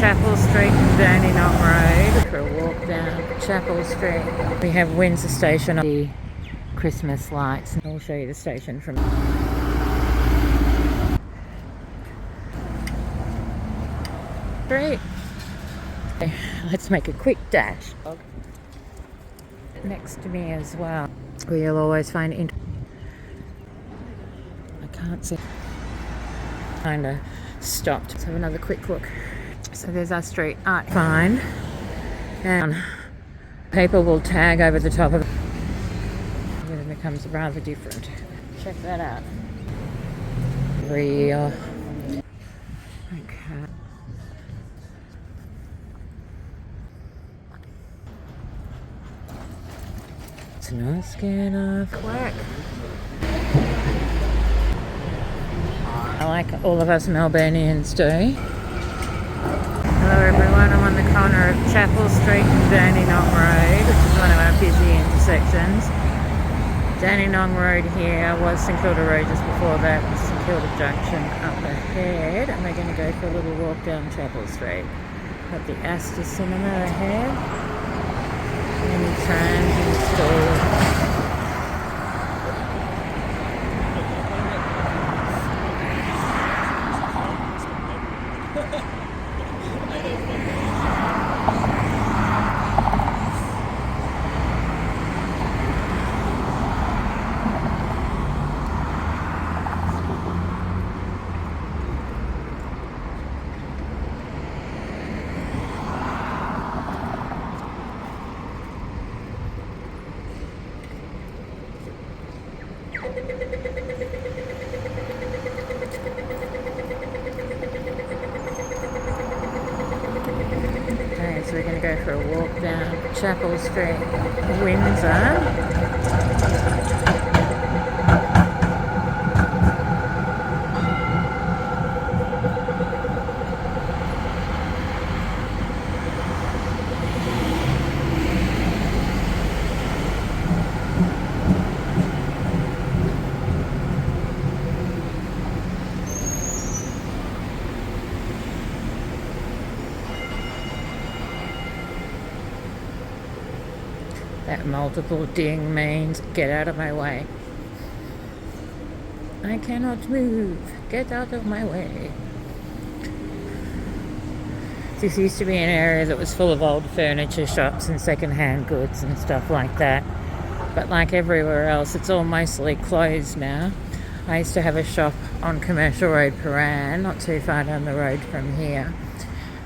Chapel Street and Dandenong Road for a walk down Chapel Street. We have Windsor Station on the Christmas lights. I'll show you the station from Great. Let's make a quick dash. Next to me as well. We'll always find I can't see. Kinda stopped. Let's have another quick look. So there's our street art find. And paper will tag over the top of it. It becomes rather different. Check that out. Real. Okay. It's not scared of work. I like all of us Melburnians do. Hello everyone, I'm on the corner of Chapel Street and Dandenong Road, which is one of our busy intersections. Dandenong Road here was St Kilda Road just before that, was St Kilda Junction up ahead, and we're going to go for a little walk down Chapel Street. Got the Astor Cinema ahead, many trams installed. Okay, so we're going to go for a walk down Chapel Street, Windsor. That multiple ding means get out of my way. I cannot move. Get out of my way. This used to be an area that was full of old furniture shops and second-hand goods and stuff like that. But like everywhere else, it's all mostly closed now. I used to have a shop on Commercial Road, Paran, not too far down the road from here.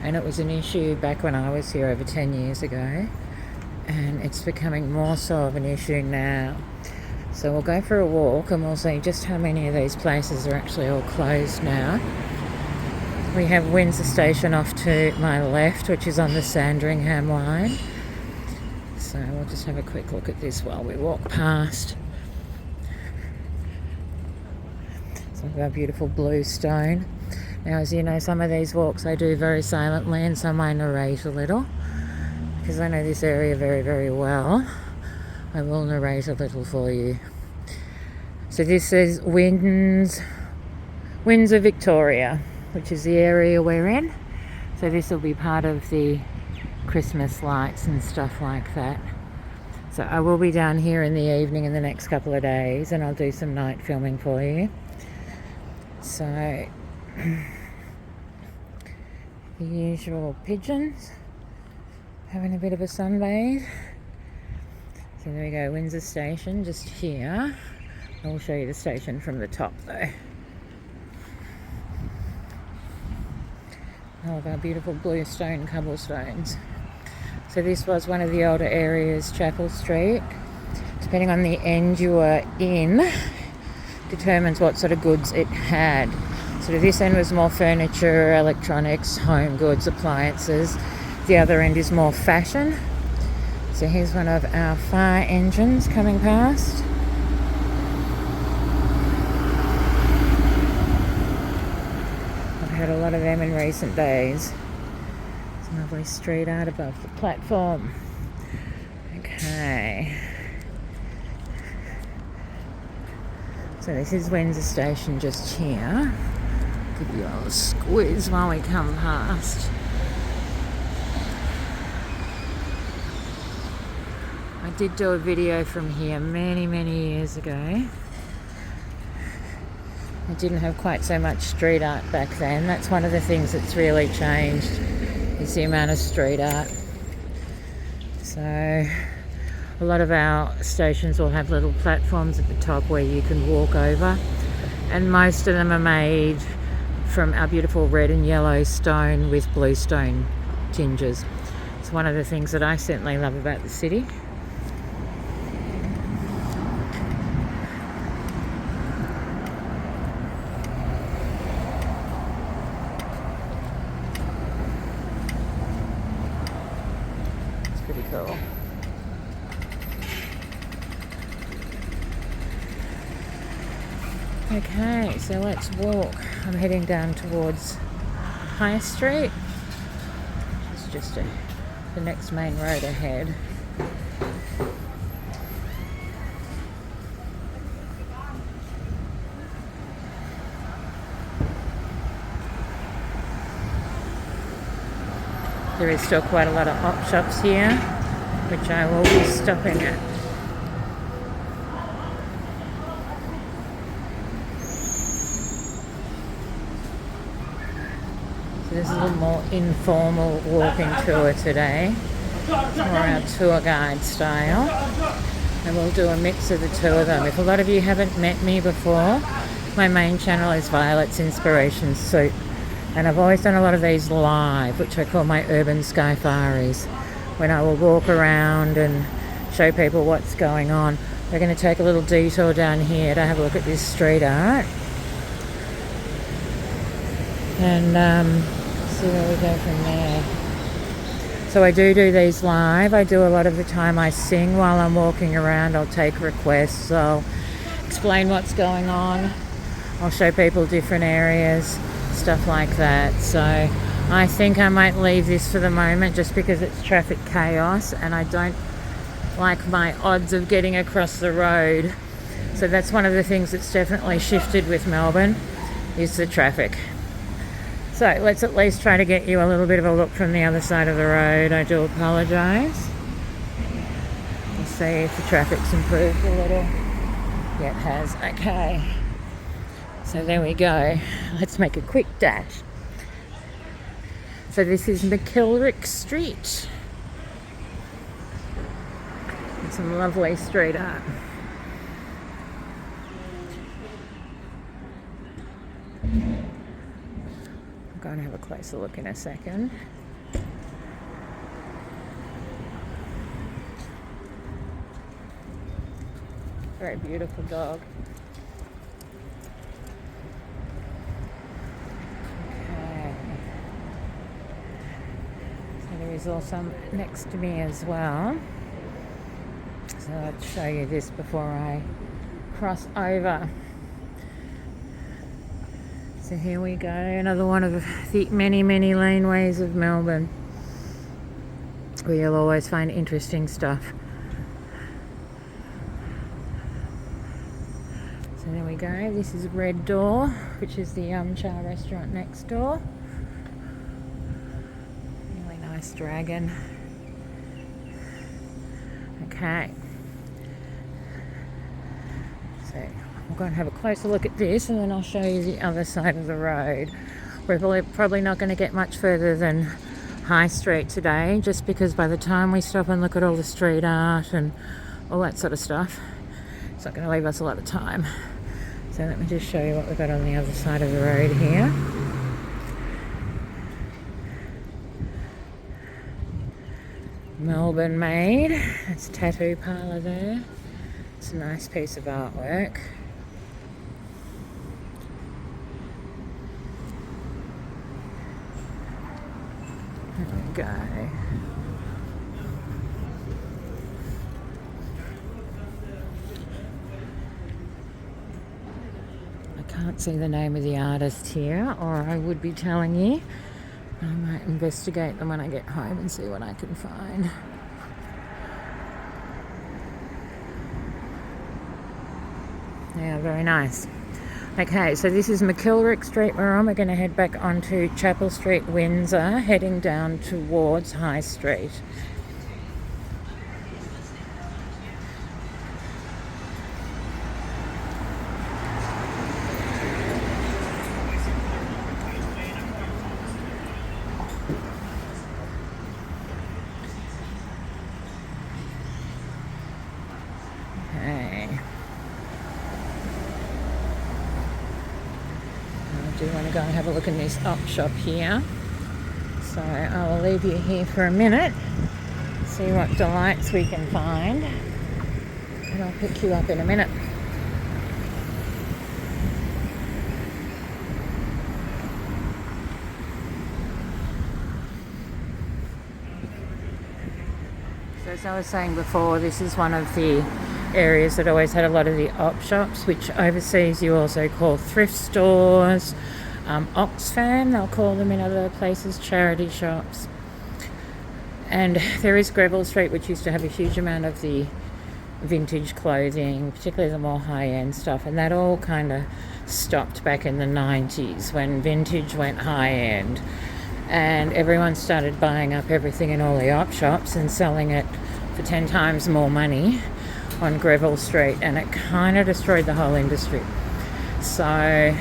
And it was an issue back when I was here over 10 years ago. And it's becoming more so of an issue now. So we'll go for a walk and we'll see just how many of these places are actually all closed now. We have Windsor Station off to my left, which is on the Sandringham line. So we'll just have a quick look at this while we walk past. Some of our beautiful blue stone. Now, as you know, some of these walks I do very silently and some I narrate a little. Because I know this area very, very well, I will narrate a little for you. So this is Windsor, Victoria, which is the area we're in. So this will be part of the Christmas lights and stuff like that. So I will be down here in the evening in the next couple of days and I'll do some night filming for you. So, the usual pigeons. Having a bit of a sunbathe. So there we go, Windsor Station just here. I'll show you the station from the top though. All of our beautiful blue stone cobblestones. So this was one of the older areas, Chapel Street. Depending on the end you were in, determines what sort of goods it had. So this end was more furniture, electronics, home goods, appliances. The other end is more fashion. So here's one of our fire engines coming past. I've had a lot of them in recent days. Some lovely street art above the platform. Okay. So this is Windsor Station just here. Give you a little squeeze while we come past. I did do a video from here many years ago. I didn't have quite so much street art back then. That's one of the things that's really changed, is the amount of street art. So a lot of our stations will have little platforms at the top where you can walk over, and most of them are made from our beautiful red and yellow stone with blue stone tinges. It's one of the things that I certainly love about the city. It's pretty cool. Okay, so let's walk. I'm heading down towards High Street. It's just the next main road ahead. There is still quite a lot of op shops here, which I will be stopping at. This is a little more informal walking tour today. It's more our tour guide style. And we'll do a mix of the two of them. If a lot of you haven't met me before, my main channel is Violet's Inspiration Soup. And I've always done a lot of these live, which I call my urban skyfaris, when I will walk around and show people what's going on. We're going to take a little detour down here to have a look at this street art. And see where we go from there. So I do these live. I do a lot of the time I sing while I'm walking around. I'll take requests. I'll explain what's going on. I'll show people different areas, stuff like that. So I think I might leave this for the moment just because it's traffic chaos and I don't like my odds of getting across the road. So that's one of the things that's definitely shifted with Melbourne, is the traffic. So let's at least try to get you a little bit of a look from the other side of the road. I do apologise. Let's see if the traffic's improved a little. Yeah, it has. Okay. So there we go. Let's make a quick dash. So this is McIlwrick Street. And some lovely street art. Go and have a closer look in a second. Very beautiful dog. Okay. So there is also next to me as well. So let's show you this before I cross over. So here we go, another one of the many laneways of Melbourne, where you'll always find interesting stuff. So there we go, this is Red Door, which is the Yum Cha restaurant next door. Really nice dragon. Okay. So we'll go and have a closer look at this and then I'll show you the other side of the road. We're probably not going to get much further than High Street today, just because by the time we stop and look at all the street art and all that sort of stuff, it's not going to leave us a lot of time. So let me just show you what we've got on the other side of the road here. Melbourne made. It's a tattoo parlour there. It's a nice piece of artwork. There we go. I can't see the name of the artist here, or I would be telling you. I might investigate them when I get home and see what I can find. Yeah, very nice. Okay, so this is McIlwrick Street we're on. We're going to head back onto Chapel Street, Windsor, heading down towards High Street. do want to go and have a look in this op shop here. So I'll leave you here for a minute, see what delights we can find, and I'll pick you up in a minute. So as I was saying before, this is one of the areas that always had a lot of the op shops, which overseas you also call thrift stores, Oxfam, they'll call them in other places, charity shops. And there is Greville Street, which used to have a huge amount of the vintage clothing, particularly the more high-end stuff, and that all kind of stopped back in the 90s when vintage went high-end and everyone started buying up everything in all the op shops and selling it for 10 times more money on Greville Street, and it kind of destroyed the whole industry. So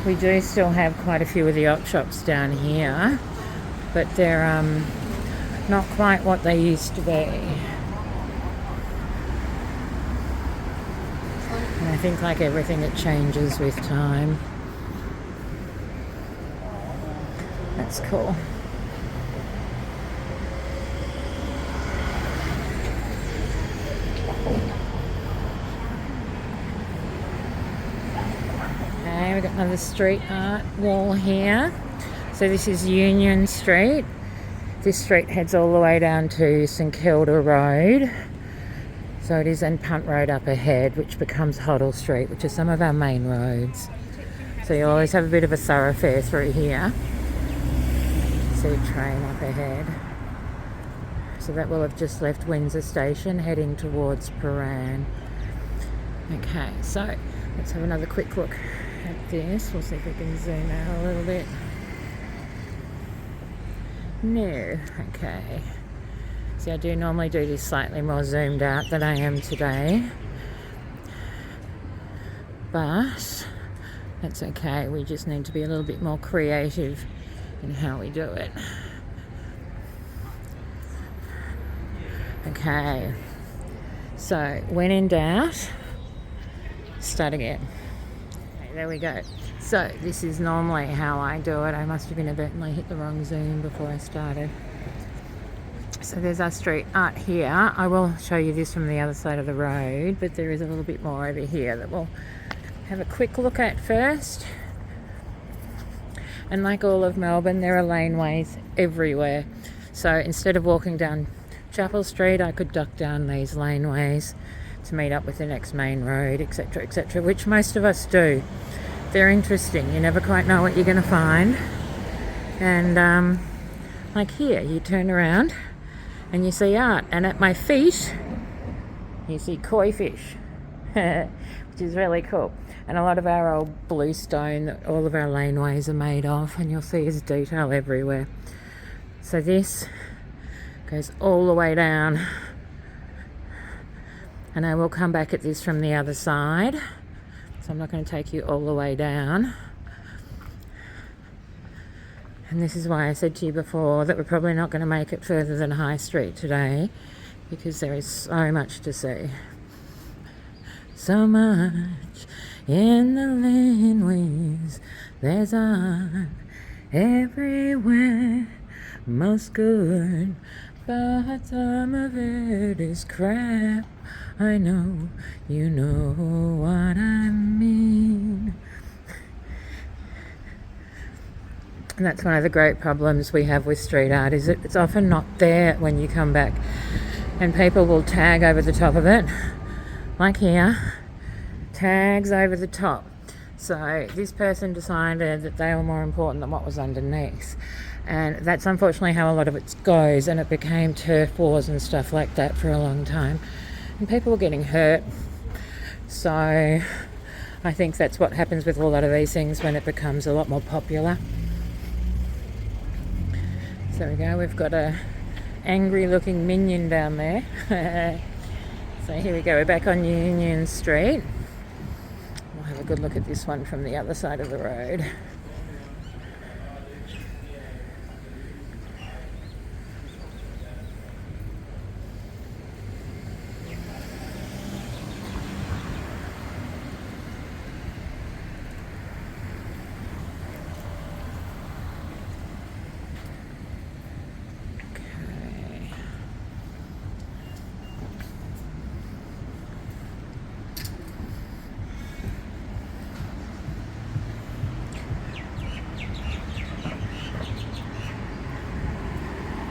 we do still have quite a few of the op shops down here, but they're not quite what they used to be. And I think, like everything, it changes with time. That's cool. Okay, we've got another street art wall here. So this is Union Street. This street heads all the way down to St Kilda Road. So it is, and Punt Road up ahead, which becomes Hoddle Street, which are some of our main roads. So you always have a bit of a thoroughfare through here. See a train up ahead. So that will have just left Windsor Station, heading towards Paran. Okay, so let's have another quick look at this. We'll see if we can zoom out a little bit. No, okay. See, I do normally do this slightly more zoomed out than I am today, but that's okay. We just need to be a little bit more creative in how we do it. Okay, so when in doubt, start again. Okay, there we go. So this is normally how I do it. I must have inadvertently hit the wrong zoom before I started. So there's our street art here. I will show you this from the other side of the road, but there is a little bit more over here that we'll have a quick look at first. And like all of Melbourne, there are laneways everywhere. So instead of walking down Chapel Street, I could duck down these laneways to meet up with the next main road, etc., which most of us do. They're interesting. You never quite know what you're going to find. And like here, you turn around and you see art, and at my feet you see koi fish, which is really cool. And a lot of our old blue stone that all of our laneways are made of, and you'll see there's detail everywhere. So this goes all the way down, and I will come back at this from the other side, so I'm not going to take you all the way down. And this is why I said to you before that we're probably not going to make it further than High Street today, because there is so much to see. So much in the laneways, there's art everywhere, most good, but some of it is crap. I know, you know what I mean. And that's one of the great problems we have with street art, is it's often not there when you come back, and people will tag over the top of it, like here, tags over the top. So this person decided that they were more important than what was underneath, and that's unfortunately how a lot of it goes, and it became turf wars and stuff like that for a long time, and people were getting hurt. So I think that's what happens with a lot of these things when it becomes a lot more popular. So there we go, we've got a angry looking minion down there. So here we go, we're back on Union Street. We'll have a good look at this one from the other side of the road.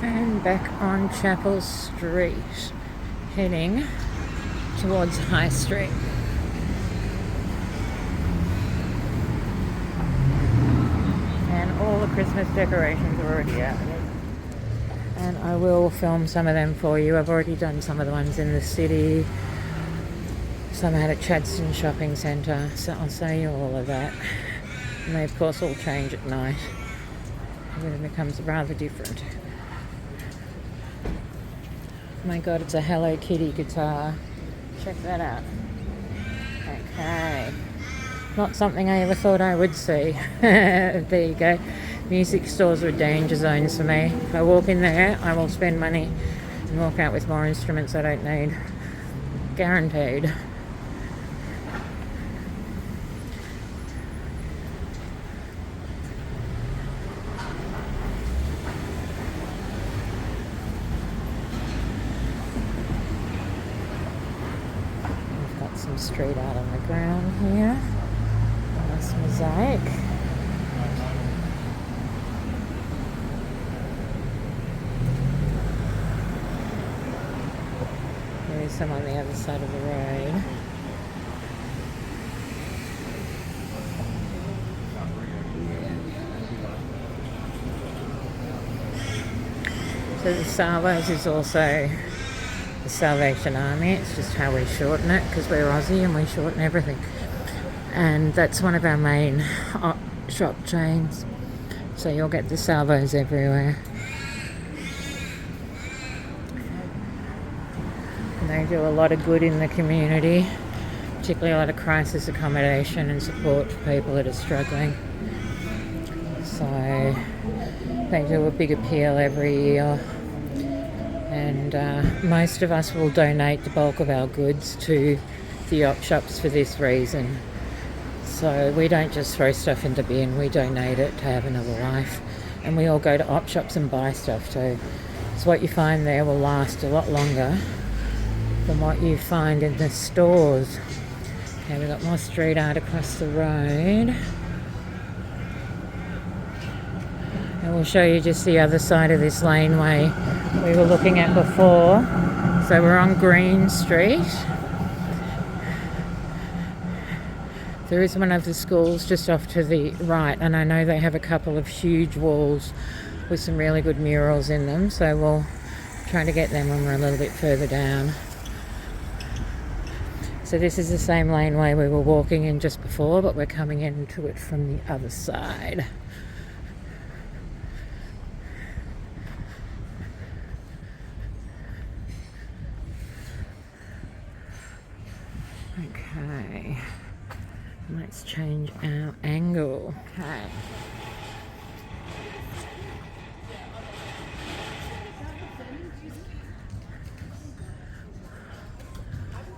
And back on Chapel Street, heading towards High Street. And all the Christmas decorations are already out. And I will film some of them for you. I've already done some of the ones in the city. Some out at Chadstone Shopping Centre, so I'll show you all of that. And they of course all change at night. And it becomes rather different. Oh my god, it's a Hello Kitty guitar. Check that out. Okay. Not something I ever thought I would see. There you go. Music stores are danger zones for me. If I walk in there, I will spend money and walk out with more instruments I don't need. Guaranteed. We've got some street art on the ground here. Nice mosaic. There's some on the other side of the road. So the Salvos is also the Salvation Army. It's just how we shorten it because we're Aussie and we shorten everything. And that's one of our main shop chains. So you'll get the Salvos everywhere. And they do a lot of good in the community, particularly a lot of crisis accommodation and support for people that are struggling. So they do a big appeal every year. And most of us will donate the bulk of our goods to the op shops for this reason. So we don't just throw stuff in the bin, we donate it to have another life. And we all go to op shops and buy stuff too. So what you find there will last a lot longer than what you find in the stores. Okay, we've got more street art across the road. And we'll show you just the other side of this laneway we were looking at before. So we're on Green Street. There is one of the schools just off to the right, and I know they have a couple of huge walls with some really good murals in them, so we'll try to get them when we're a little bit further down. So this is the same laneway we were walking in just before, but we're coming into it from the other side. Okay. Let's change our angle. Okay.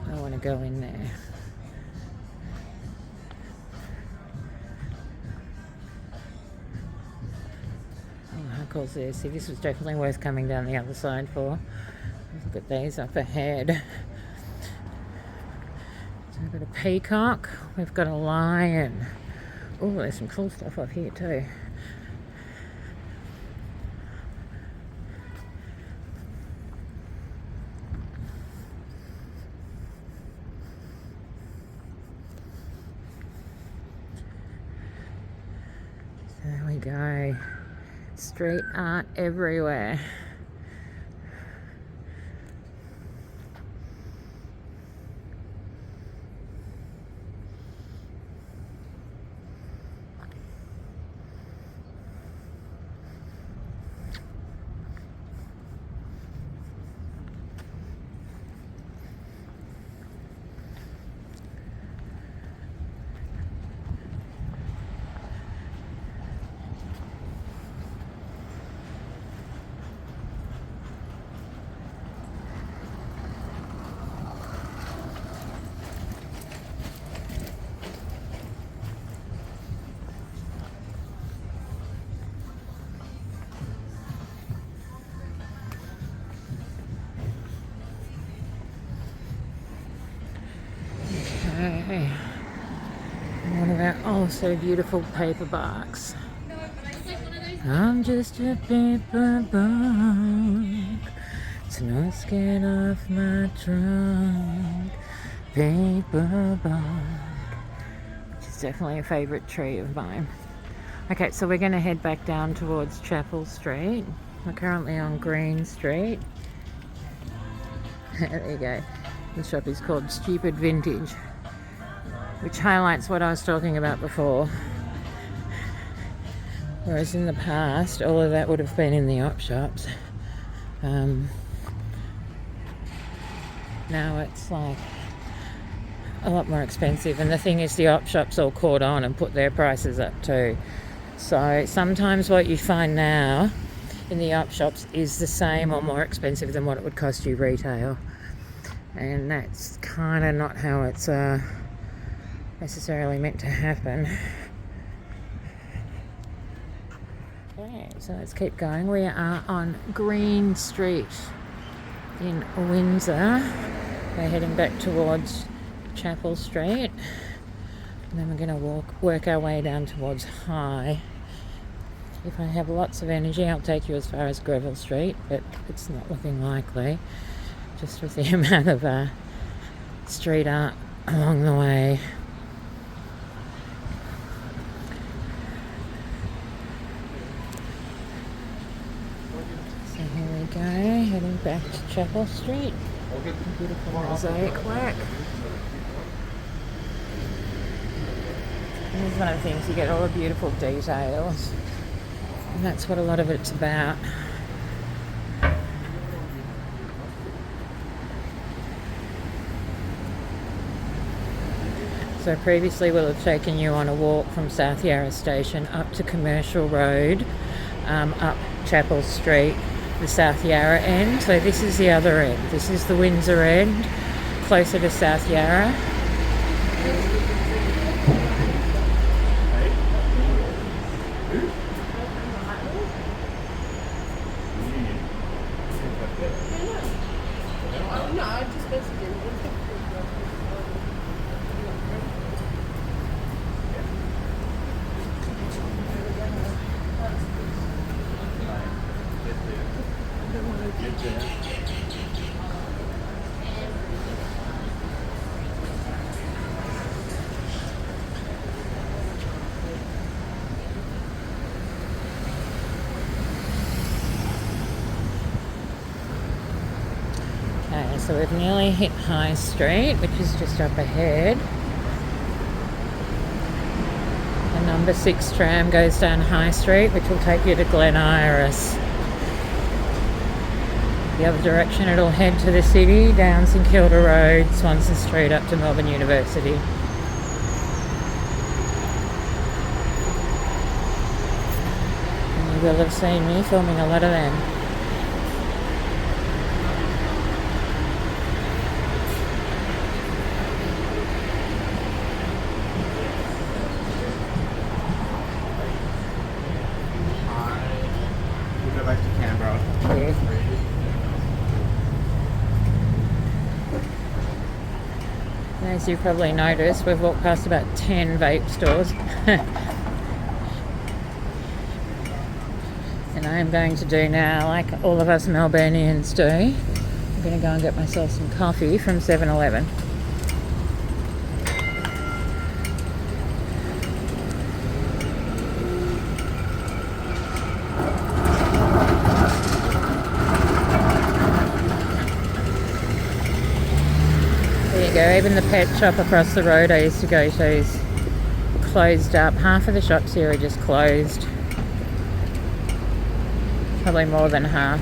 I want to go in there. Oh, how cool is this? See, this was definitely worth coming down the other side for. Look at these up ahead. We've got a peacock, we've got a lion. Oh, there's some cool stuff up here too. There we go. Street art everywhere. Okay. One of our also beautiful paperbarks. I'm just a paperbark. There's no skin off my trunk. Paperbark. Which is definitely a favourite tree of mine. Okay, so we're going to head back down towards Chapel Street. We're currently on Green Street. There you go. The shop is called Stupid Vintage, which highlights what I was talking about before. Whereas in the past, all of that would have been in the op shops. Now it's like a lot more expensive, and the thing is the op shops all caught on and put their prices up too. So sometimes what you find now in the op shops is the same or more expensive than what it would cost you retail, and that's kind of not how it's necessarily meant to happen. Okay, so let's keep going. We are on Green Street in Windsor. We're heading back towards Chapel Street, and then we're going to work our way down towards High. If I have lots of energy, I'll take you as far as Greville Street, but it's not looking likely, just with the amount of street art along the way. So here we go, heading back to Chapel Street. Beautiful mosaic work. And this is one of the things, you get all the beautiful details, and that's what a lot of it's about. So previously we'll have taken you on a walk from South Yarra Station up to Commercial Road, up Chapel Street, the South Yarra end. So this is the other end. This is the Windsor end, closer to South Yarra. Okay, so we've nearly hit High Street, which is just up ahead. The number 6 tram goes down High Street, which will take you to Glen Iris. The other direction, it'll head to the city, down St Kilda Road, Swanston Street, up to Melbourne University. And you will have seen me filming a lot of them. As you probably noticed, we've walked past about 10 vape stores. And I am going to do now, like all of us Melburnians do, I'm going to go and get myself some coffee from 7-Eleven. Even the pet shop across the road I used to go to is closed up. Half of the shops here are just closed. Probably more than half.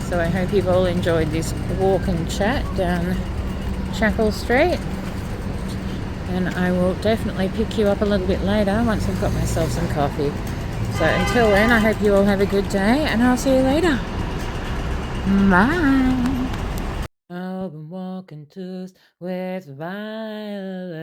So I hope you've all enjoyed this walk and chat down Chapel Street. And I will definitely pick you up a little bit later once I've got myself some coffee. So until then, I hope you all have a good day, and I'll see you later. Bye. I've been walking with Violet.